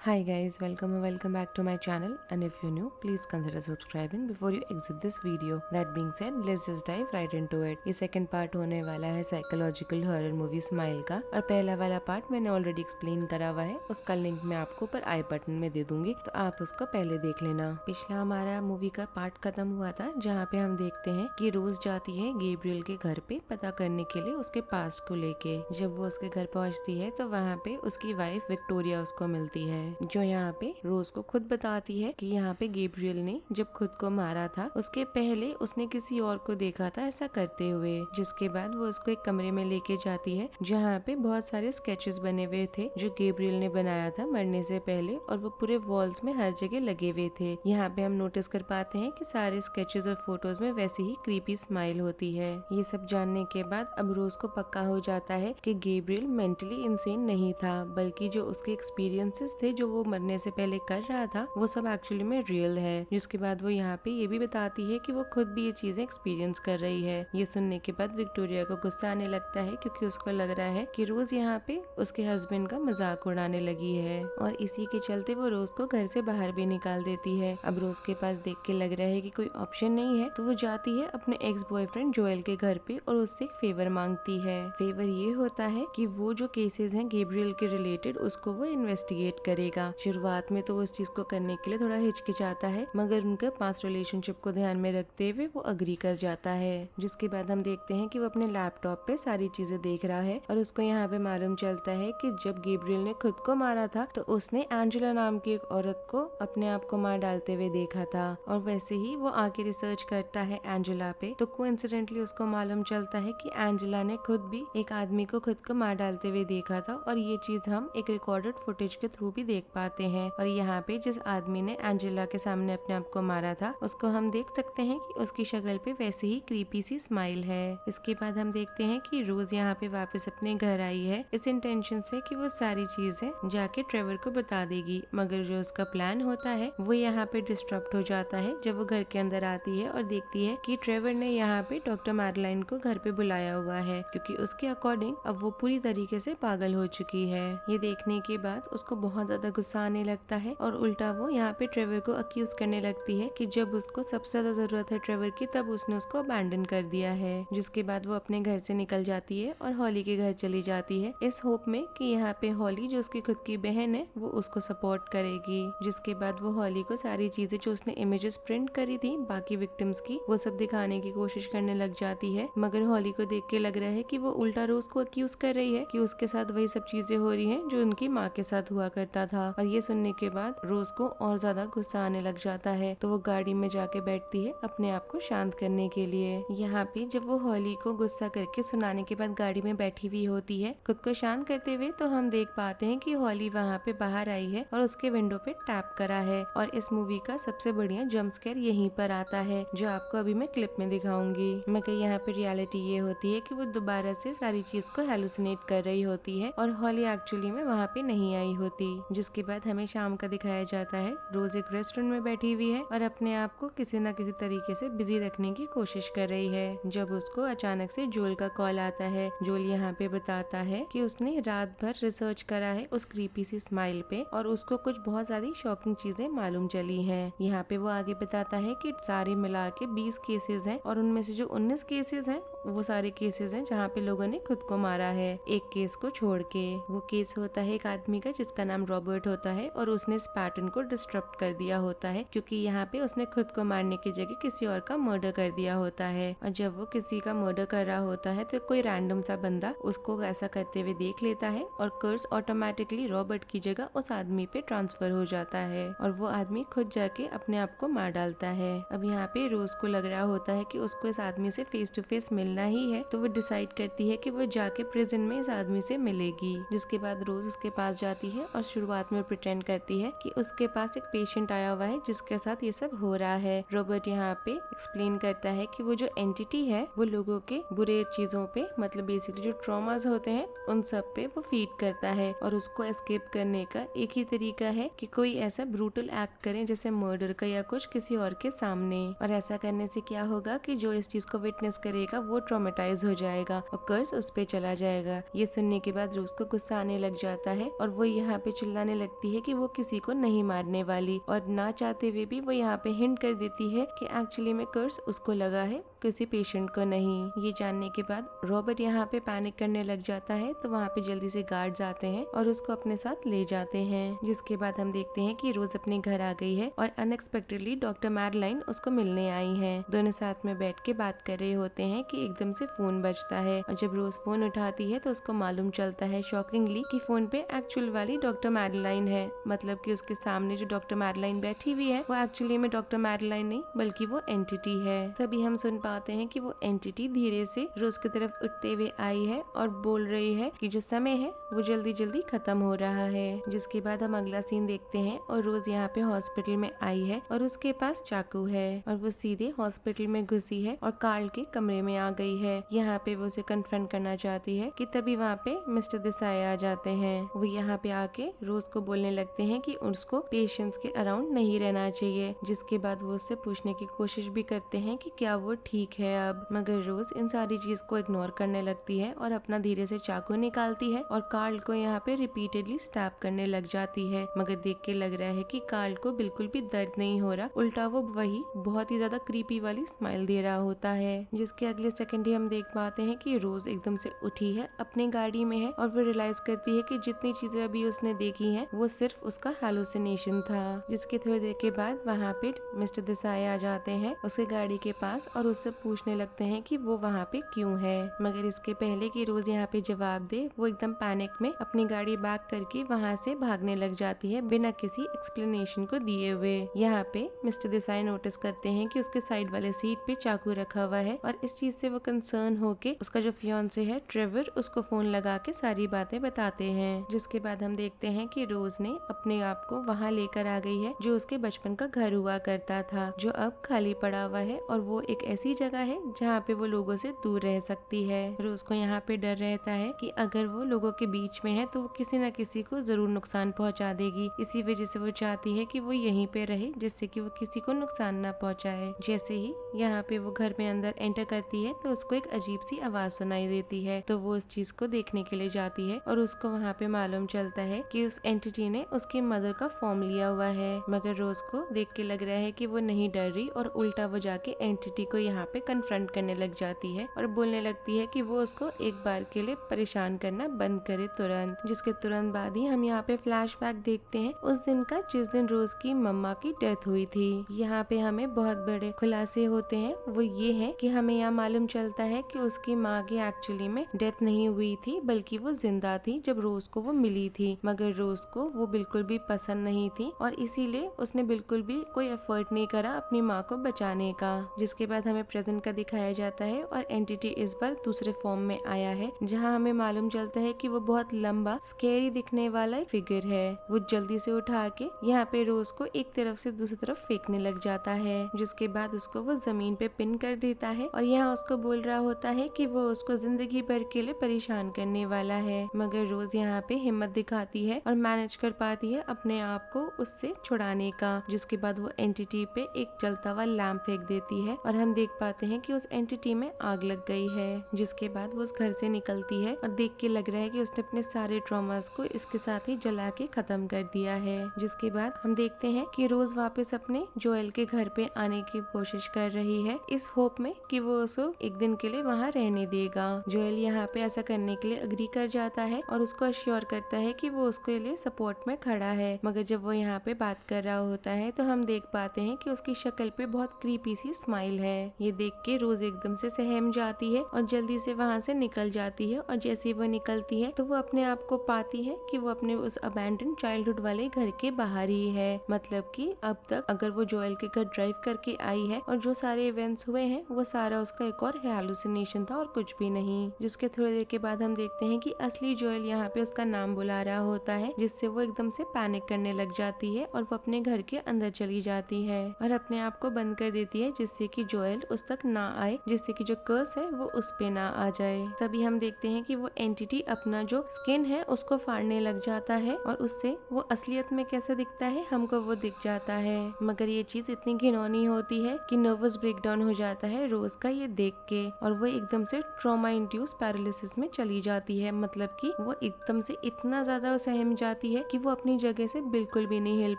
Hi guys, welcome and welcome back to my channel, and if you're new, please consider subscribing before you exit this video. That being said, let's just dive right into it. ये second part होने वाला है psychological horror movie smile का, और पहला वाला part मैंने already explain करा हुआ है। उसका लिंक मैं आपको ऊपर आई बटन में दे दूंगी, तो आप उसको पहले देख लेना। पिछला हमारा मूवी का पार्ट खत्म हुआ था जहाँ पे हम देखते हैं कि रोज जाती है गैब्रियल के घर पे पता करने के लिए उसके पास्ट को लेके। जब वो उसके घर पहुँचती है तो वहाँ पे उसकी वाइफ विक्टोरिया उसको मिलती है, जो यहाँ पे रोज को खुद बताती है कि यहाँ पे गैब्रियल ने जब खुद को मारा था उसके पहले उसने किसी और को देखा था ऐसा करते हुए। जिसके बाद वो उसको एक कमरे में लेके जाती है जहाँ पे बहुत सारे स्केचेस बने हुए थे जो गैब्रियल ने बनाया था मरने से पहले, और वो पूरे वॉल्स में हर जगह लगे हुए थे। यहाँ पे हम नोटिस कर पाते हैं कि सारे स्केचेस और फोटोज में वैसे ही क्रीपी स्माइल होती है। ये सब जानने के बाद अब रोज को पक्का हो जाता है कि गैब्रियल मेंटली इंसेन नहीं था, बल्कि जो उसके एक्सपीरियंसेस थे जो वो मरने से पहले कर रहा था वो सब एक्चुअली में रियल है। जिसके बाद वो यहाँ पे ये भी बताती है कि वो खुद भी ये चीजें एक्सपीरियंस कर रही है। ये सुनने के बाद विक्टोरिया को गुस्सा आने लगता है क्योंकि उसको लग रहा है कि रोज यहाँ पे उसके हस्बैंड का मजाक उड़ाने लगी है, और इसी के चलते वो रोज को घर से बाहर भी निकाल देती है। अब रोज के पास देख के लग रहा है कि कोई ऑप्शन नहीं है, तो वो जाती है अपने एक्स बॉयफ्रेंड जोएल के घर पे और उससे एक फेवर मांगती है। फेवर ये होता है कि वो जो केसेस हैं गैब्रियल के रिलेटेड उसको वो इन्वेस्टिगेट करेगा। शुरुआत में तो वो इस चीज को करने के लिए थोड़ा हिचकिचाता है, मगर उनके पास्ट रिलेशनशिप को ध्यान में रखते हुए वो अग्री कर जाता है। जिसके बाद हम देखते हैं कि वो अपने लैपटॉप पे सारी चीजें देख रहा है, और उसको यहाँ पे मालूम चलता है कि जब गैब्रियल ने खुद को मारा था तो उसने एंजेला नाम की एक औरत को अपने आप को मार डालते हुए देखा था। और वैसे ही वो आके रिसर्च करता है एंजेला पे, तो कोइंसिडेंटली उसको मालूम चलता है कि एंजेला ने खुद भी एक आदमी को खुद को मार डालते हुए देखा था, और ये चीज हम एक रिकॉर्डेड फुटेज के थ्रू भी देख पाते हैं। और यहाँ पे जिस आदमी ने एंजेला के सामने अपने आप को मारा था उसको हम देख सकते हैं कि उसकी शक्ल पे वैसे ही क्रीपी सी स्माइल है। इसके बाद हम देखते हैं कि रोज यहाँ पे वापस अपने घर आई है इस इंटेंशन से कि वो सारी चीजें जाके ट्रेवर को बता देगी, मगर जो उसका प्लान होता है वो यहाँ पे डिस्टर्ब हो जाता है जब वो घर के अंदर आती है और देखती है कि ट्रेवर ने यहाँ पे डॉक्टर मैडलाइन को घर पे बुलाया हुआ है, क्योंकि उसके अकॉर्डिंग अब वो पूरी तरीके से पागल हो चुकी है। ये देखने के बाद उसको बहुत ज्यादा गुस्सा आने लगता है, और उल्टा वो यहाँ पे ट्रेवर को अक्यूज करने लगती है कि जब उसको सबसे ज्यादा जरूरत है ट्रेवर की तब उसने उसको अबैंडन कर दिया है। जिसके बाद वो अपने घर से निकल जाती है और हॉली के घर चली जाती है इस होप में कि यहाँ पे हॉली जो उसकी खुद की बहन है वो उसको सपोर्ट करेगी। जिसके बाद वो हॉली को सारी चीजें जो उसने इमेजेस प्रिंट करी थी बाकी विक्टिम्स की वो सब दिखाने की कोशिश करने लग जाती है, मगर हॉली को देख के लग रहा है कि वो उल्टा रोज को अक्यूज कर रही है कि उसके साथ वही सब चीजें हो रही है जो उनकी माँ के साथ हुआ करता था। और ये सुनने के बाद रोज को और ज्यादा गुस्सा आने लग जाता है, तो वो गाड़ी में जाके बैठती है अपने आप को शांत करने के लिए। यहाँ पे जब वो हॉली को गुस्सा करके सुनाने के बाद गाड़ी में बैठी हुई होती है खुद को शांत करते हुए, तो हम देख पाते हैं कि हॉली वहाँ पे बाहर आई है और उसके विंडो पे टैप करा है। और इस मूवी का सबसे बढ़िया जंप स्केयर यहीं पर आता है जो आपको अभी मैं क्लिप में दिखाऊंगी। मगर यहाँ पे रियलिटी ये होती है कि वो दोबारा से सारी चीज को हेलुसिनेट कर रही होती है और हॉली एक्चुअली में वहाँ पे नहीं आई होती। जिसके बाद हमें शाम का दिखाया जाता है, रोज एक रेस्टोरेंट में बैठी हुई है और अपने आप को किसी न किसी तरीके से बिजी रखने की कोशिश कर रही है। जब उसको अचानक से जोल का कॉल आता है। जोल यहाँ पे बताता है कि उसने रात भर रिसर्च करा है उस क्रीपी सी स्माइल पे, और उसको कुछ बहुत सारी शॉकिंग चीजें मालूम चली हैं। यहाँ पे वो आगे बताता है कि सारे मिला के 20 केसेस हैं, और उनमें से जो 19 केसेस हैं वो सारे केसेस हैं जहाँ पे लोगों ने खुद को मारा है, एक केस को छोड़ के। वो केस होता है एक आदमी का जिसका नाम रॉबर्ट होता है, और उसने इस पैटर्न को डिस्टर्ब कर दिया होता है क्योंकि यहाँ पे उसने खुद को मारने की जगह किसी और का मर्डर कर दिया होता है। और जब वो किसी का मर्डर कर रहा होता है तो कोई रैंडम सा बंदा उसको ऐसा करते हुए देख लेता है, और कर्स ऑटोमेटिकली रॉबर्ट की जगह उस आदमी पे ट्रांसफर हो जाता है, और वो आदमी खुद जाके अपने आप को मार डालता है। अब यहाँ पे रोज को लग रहा होता है कि उसको इस आदमी से फेस टू फेस मिलना ही है, तो वो डिसाइड करती है कि वो जाके प्रिजन में इस आदमी से मिलेगी। जिसके बाद रोज उसके पास जाती है और शुरुआत में प्रिटेंड करती है कि उसके पास एक पेशेंट आया हुआ है जिसके साथ ये सब हो रहा है। रॉबर्ट यहाँ पे एक्सप्लेन करता है कि वो जो एंटिटी है वो लोगों के बुरे चीजों पे, मतलब बेसिकली जो ट्रॉमास होते हैं उन सब पे वो फीड करता है, और उसको एस्केप करने का एक ही तरीका है कि कोई ऐसा ब्रूटल एक्ट करे जैसे मर्डर का या कुछ किसी और के सामने। और ऐसा करने से क्या होगा कि जो इस चीज को विटनेस करेगा वो वो ट्रॉमेटाइज हो जाएगा और कर्ज उस पे चला जाएगा। ये सुनने के बाद रोज को गुस्सा आने लग जाता है और वो यहाँ पे चिल्लाने लगती है कि वो किसी को नहीं मारने वाली, और ना चाहते हुए भी वो यहाँ पे हिंट कर देती है कि एक्चुअली में कर्ज उसको लगा है, किसी पेशेंट को नहीं। ये जानने के बाद रॉबर्ट यहाँ पे पैनिक करने लग जाता है, तो वहाँ पे जल्दी से गार्ड्स आते हैं और उसको अपने साथ ले जाते हैं। जिसके बाद हम देखते हैं कि रोज अपने घर आ गई है और अनएक्सपेक्टेडली डॉक्टर मैडलाइन उसको मिलने आई है। दोनों साथ में बैठ के बात कर रहे होते हैं कि एकदम से फोन बजता है, और जब रोज फोन उठाती है तो उसको मालूम चलता है शॉकिंगली कि फोन पे एक्चुअल वाली डॉक्टर मैडलाइन है। मतलब कि उसके सामने जो डॉक्टर मैडलाइन बैठी हुई है वो एक्चुअली में डॉक्टर मैडलाइन नहीं बल्कि वो एंटिटी है। तभी हम सुन पाते हैं कि वो एंटिटी धीरे से रोज की तरफ उठते हुए आई है और बोल रही है कि जो समय है वो जल्दी जल्दी खत्म हो रहा है। जिसके बाद हम अगला सीन देखते हैं और रोज यहाँ पे हॉस्पिटल में आई है और उसके पास चाकू है और वो सीधे हॉस्पिटल में घुसी है और कार्ल के कमरे में आ गई है। यहाँ पे वो उसे कन्फ्रंट करना चाहती है कि तभी वहाँ पे मिस्टर देसाई आ जाते हैं। वो यहाँ पे आके रोज को बोलने लगते हैं कि उसको पेशेंट्स के अराउंड नहीं रहना चाहिए। जिसके बाद वो उससे पूछने की कोशिश भी करते हैं कि क्या वो ठीक है अब, मगर रोज इन सारी चीज को इग्नोर करने लगती है और अपना धीरे से चाकू निकालती है और कार्ल को यहाँ पे रिपीटेडली स्टैब करने लग जाती है। मगर देख के लग रहा है कि कार्ल को बिल्कुल भी दर्द नहीं हो रहा, उल्टा वो वही बहुत ही ज्यादा क्रीपी वाली स्माइल दे रहा होता है। जिसके अगले सेकंड ही हम देख पाते हैं कि रोज एकदम से उठी है, अपनी गाड़ी में है और वो रियलाइज करती है कि जितनी चीजें अभी उसने देखी हैं वो सिर्फ उसका हैलुसिनेशन था। जिसके थोड़ी देर के बाद वहाँ पे मिस्टर देसाई आ जाते हैं उसके गाड़ी के पास और उससे पूछने लगते हैं कि वो वहाँ पे क्यों है। मगर इसके पहले कि रोज यहाँ पे जवाब दे वो एकदम पैनिक में अपनी गाड़ी बैक करके वहाँ से भागने लग जाती है बिना किसी एक्सप्लेनेशन को दिए हुए। यहाँ पे मिस्टर देसाई नोटिस करते हैं कि उसके साइड वाले सीट पे चाकू रखा हुआ है और इस चीज से वो कंसर्न होके उसका जो फियांसे है ट्रेवर उसको फोन लगा के सारी बातें बताते हैं। जिसके बाद हम देखते हैं कि रोज ने अपने आप को वहाँ लेकर आ गई है जो उसके बचपन का घर हुआ करता था, जो अब खाली पड़ा हुआ है और वो एक ऐसी जगह है जहाँ पे वो लोगों से दूर रह सकती है। रोज को यहाँ पे डर रहता है कि अगर वो लोगों के बीच में है तो वो किसी न किसी को जरूर नुकसान पहुँचा देगी। इसी वजह से वो चाहती है कि वो यहीं पे रहे जिससे कि वो किसी को नुकसान न पहुँचाए। जैसे ही यहाँ पे वो घर में अंदर एंटर करती है तो उसको एक अजीब सी आवाज सुनाई देती है, तो वो उस चीज को देखने के लिए जाती है और उसको वहाँ पे मालूम चलता है कि उस एंटिटी ने उसकी मदर का फॉर्म लिया हुआ है। मगर रोज को देख के लग रहा है कि वो नहीं डर रही और उल्टा वो जाके एंटिटी को यहाँ पे कन्फ्रंट करने लग जाती है और बोलने लगती है कि वो उसको एक बार के लिए परेशान करना बंद करे तुरंत। जिसके तुरंत बाद ही हम यहाँ पे फ्लैशबैक देखते हैं उस दिन का जिस दिन रोज की मम्मा की डेथ हुई थी। यहाँ पे हमें बहुत बड़े खुलासे होते हैं, वो ये है कि हमें यहाँ मालूम चलता है कि उसकी माँ की एक्चुअली में डेथ नहीं हुई थी बल्कि वो जिंदा थी जब रोज को वो मिली थी। मगर रोज को वो बिल्कुल भी पसंद नहीं थी और इसीलिए उसने बिल्कुल भी कोई एफर्ट नहीं करा अपनी माँ को बचाने का। जिसके बाद हमें प्रेजेंट का दिखाया जाता है और एंटिटी इस बार दूसरे फॉर्म में आया है, जहाँ हमें मालूम चलता है कि वो बहुत लंबा स्केरी दिखने वाला फिगर है। वो जल्दी से उठा के यहाँ पे रोज को एक तरफ से दूसरी तरफ फेंकने लग जाता है। जिसके बाद उसको वो जमीन पे पिन कर देता है और यहाँ उसको बोल रहा होता है कि वो उसको जिंदगी भर के लिए परेशान करने वाला है। मगर रोज यहाँ पे हिम्मत दिखाती है और मैनेज कर पाती है अपने आप को उससे छुड़ाने का। जिसके बाद वो एंटिटी पे एक जलता हुआ लैंप फेंक देती है और हम देख पाते हैं कि उस एंटिटी में आग लग गई है। जिसके बाद वो उस घर से निकलती है और देख के लग रहा है कि उसने अपने सारे ट्रॉमास को इसके साथ ही जला के खत्म कर दिया है। जिसके बाद हम देखते हैं कि रोज वापस अपने जोएल के घर पे आने की कोशिश कर रही है इस होप में कि वो उसको एक दिन के लिए वहाँ रहने देगा। जोएल यहाँ पे ऐसा करने के लिए अग्री कर जाता है और उसको अश्योर करता है कि वो उसके लिए सपोर्ट में खड़ा है। मगर जब वो यहाँ पे बात कर रहा होता है तो हम देख पाते हैं कि उसकी शक्ल पे बहुत क्रीपी सी स्माइल है। ये देख के रोज एकदम से सहम जाती है और जल्दी से वहाँ से निकल जाती है और जैसे ही वो निकलती है तो वो अपने आप को पाती है कि वो अपने उस अबैंडन चाइल्डहुड वाले घर के बाहर ही है। मतलब कि अब तक अगर वो जोएल के घर ड्राइव करके आई है और जो सारे इवेंट्स हुए हैं वो सारा उसका एक और हैलुसिनेशन था और कुछ भी नहीं। जिसके थोड़ी देर के बाद हम देखते हैं कि असली जोएल यहाँ पे उसका नाम बुला रहा होता है, जिससे वो एकदम से पैनिक करने लग जाती है और वो अपने घर के अंदर चली जाती है और अपने आप को बंद कर देती है, जिससे कि जोएल उस तक ना आए, जिससे कि जो कर्स है वो उस पे ना आ जाए। तभी हम देखते हैं कि वो एंटिटी अपना जो स्किन है उसको फाड़ने लग जाता है और उससे वो असलियत में कैसे दिखता है हमको वो दिख जाता है। मगर ये चीज इतनी घिनौनी होती है कि नर्वस ब्रेकडाउन हो जाता है रोज का ये देख के, और वो एकदम से ट्रॉमा इंड्यूस पैरालिसिस में चली जाती है। मतलब कि वो एकदम से इतना ज्यादा सहम जाती है कि वो अपनी जगह से बिल्कुल भी नहीं हिल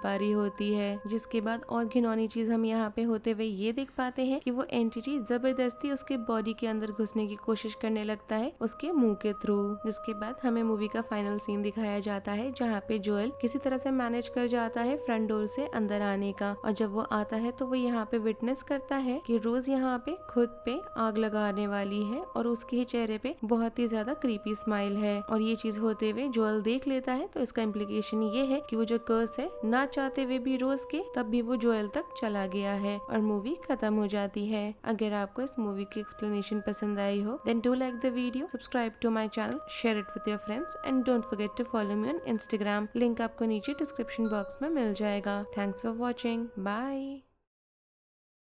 पा रही होती है। जिसके बाद और घिनौनी चीज हम यहाँ पे होते हुए ये देख पाते हैं कि वो एंटिटी जबरदस्ती उसके बॉडी के अंदर घुसने की कोशिश करने लगता है उसके मुंह के थ्रू। जिसके बाद हमें मूवी का फाइनल सीन दिखाया जाता है जहाँ पे जोएल किसी तरह से मैनेज कर जाता है फ्रंट डोर से अंदर आने का, और जब वो आता है तो वो यहाँ पे विटनेस करता है कि रोज यहाँ पे खुद पे आग लगाने वाली है और उसके ही चेहरे पे बहुत ही ज्यादा क्रीपी स्माइल है। और ये चीज होते हुए जोएल देख लेता है तो इसका इम्प्लीकेशन ये है कि वो जो कर्स है ना चाहते हुए भी रोज के तब भी वो जोएल तक चला गया है और मूवी खत्म हो जाती है। अगर आपको इस मूवी की एक्सप्लेनेशन पसंद आई हो then do like the video, subscribe to my channel, share it with your friends and don't forget to follow me on Instagram. Link आपको नीचे डिस्क्रिप्शन बॉक्स में मिल जाएगा। Thanks for watching, bye.